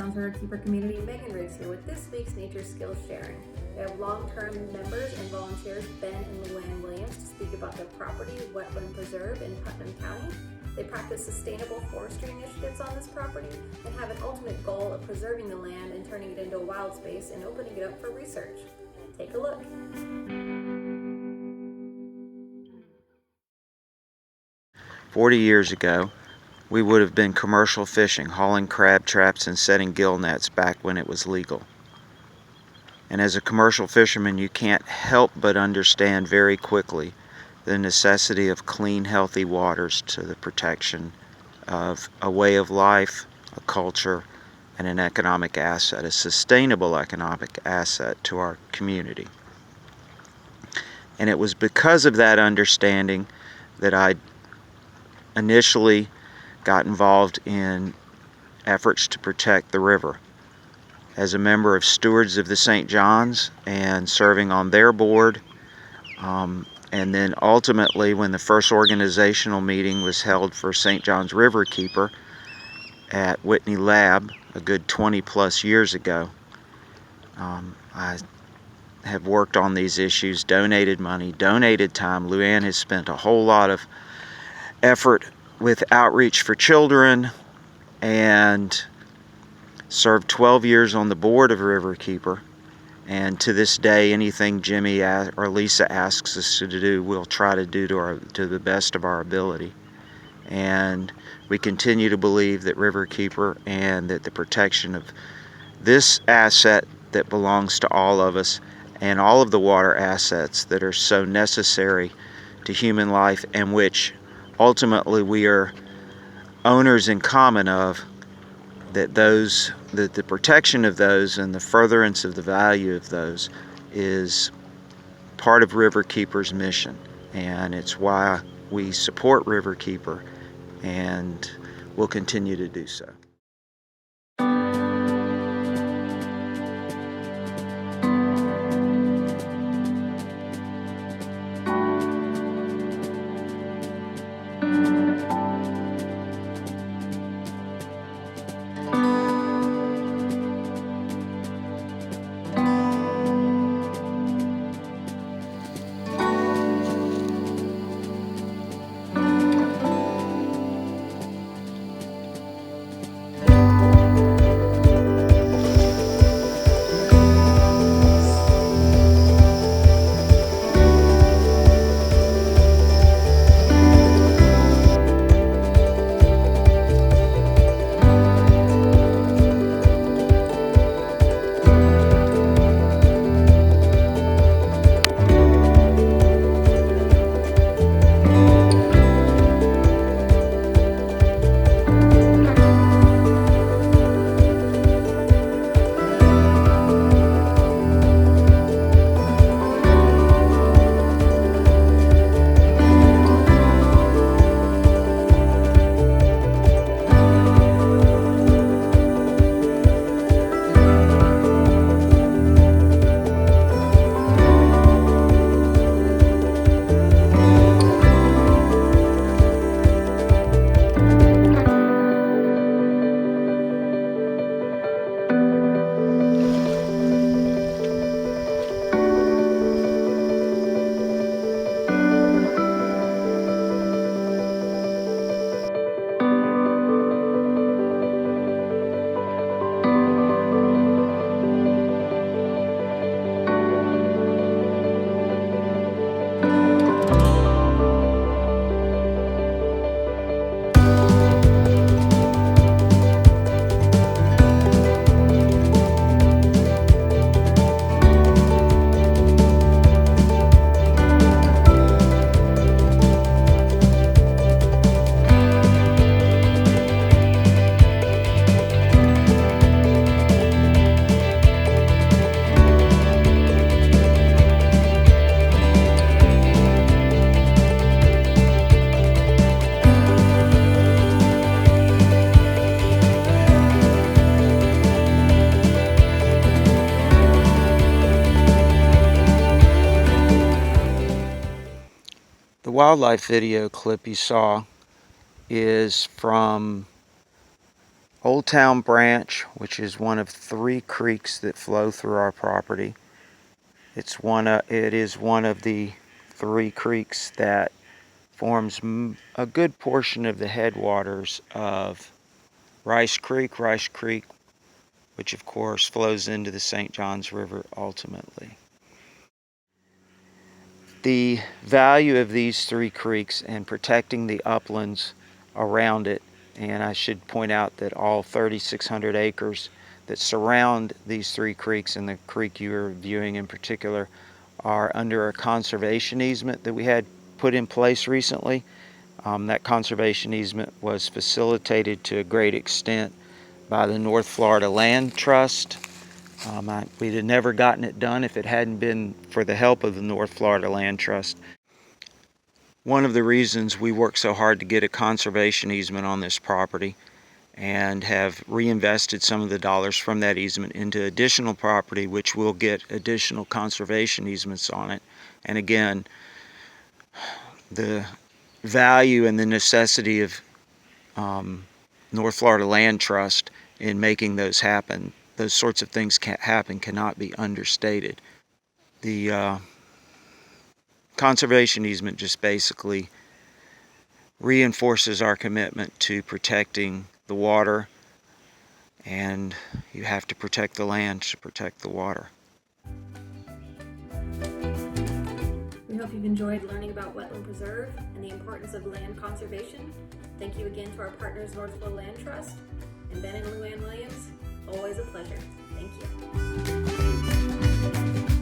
Town's Riverkeeper community. Megan Riggs here with this week's Nature Skills Sharing. We have long-term members and volunteers Ben and Louann Williams to speak about their property, Wetland Preserve in Putnam County. They practice sustainable forestry initiatives on this property and have an ultimate goal of preserving the land and turning it into a wild space and opening it up for research. Take a look. 40 years ago, we would have been commercial fishing, hauling crab traps and setting gill nets back when it was legal. And as a commercial fisherman, you can't help but understand very quickly the necessity of clean, healthy waters to the protection of a way of life, a culture, and an economic asset, a sustainable economic asset to our community. And it was because of that understanding that I initially got involved in efforts to protect the river. As a member of Stewards of the St. John's and serving on their board, and then ultimately when the first organizational meeting was held for St. John's Riverkeeper at Whitney Lab a good 20 plus years ago, I have worked on these issues, donated money, donated time. Louann has spent a whole lot of effort with outreach for children and served 12 years on the board of Riverkeeper. And to this day, anything Jimmy or Lisa asks us to do, we'll try to do to the best of our ability. And we continue to believe that Riverkeeper and that the protection of this asset that belongs to all of us and all of the water assets that are so necessary to human life and which ultimately we are owners in common of, that the protection of those and the furtherance of the value of those is part of Riverkeeper's mission. And it's why we support Riverkeeper and will continue to do so. The wildlife video clip you saw is from Old Town Branch, which is one of 3 creeks that flow through our property. It is one of the 3 creeks that forms a good portion of the headwaters of Rice Creek, which of course flows into the St. Johns River ultimately. The value of these 3 creeks and protecting the uplands around it, and I should point out that all 3,600 acres that surround these 3 creeks and the creek you are viewing in particular are under a conservation easement that we had put in place recently. That conservation easement was facilitated to a great extent by the North Florida Land Trust. We'd have never gotten it done if it hadn't been for the help of the North Florida Land Trust. One of the reasons we worked so hard to get a conservation easement on this property and have reinvested some of the dollars from that easement into additional property, which will get additional conservation easements on it. And again, the value and the necessity of North Florida Land Trust in making those happen, those sorts of things cannot be understated. The conservation easement just basically reinforces our commitment to protecting the water, and you have to protect the land to protect the water. We hope you've enjoyed learning about Wetland Preserve and the importance of land conservation. Thank you again to our partners, North Florida Land Trust, and Ben and Louann Williams. Always a pleasure. Thank you.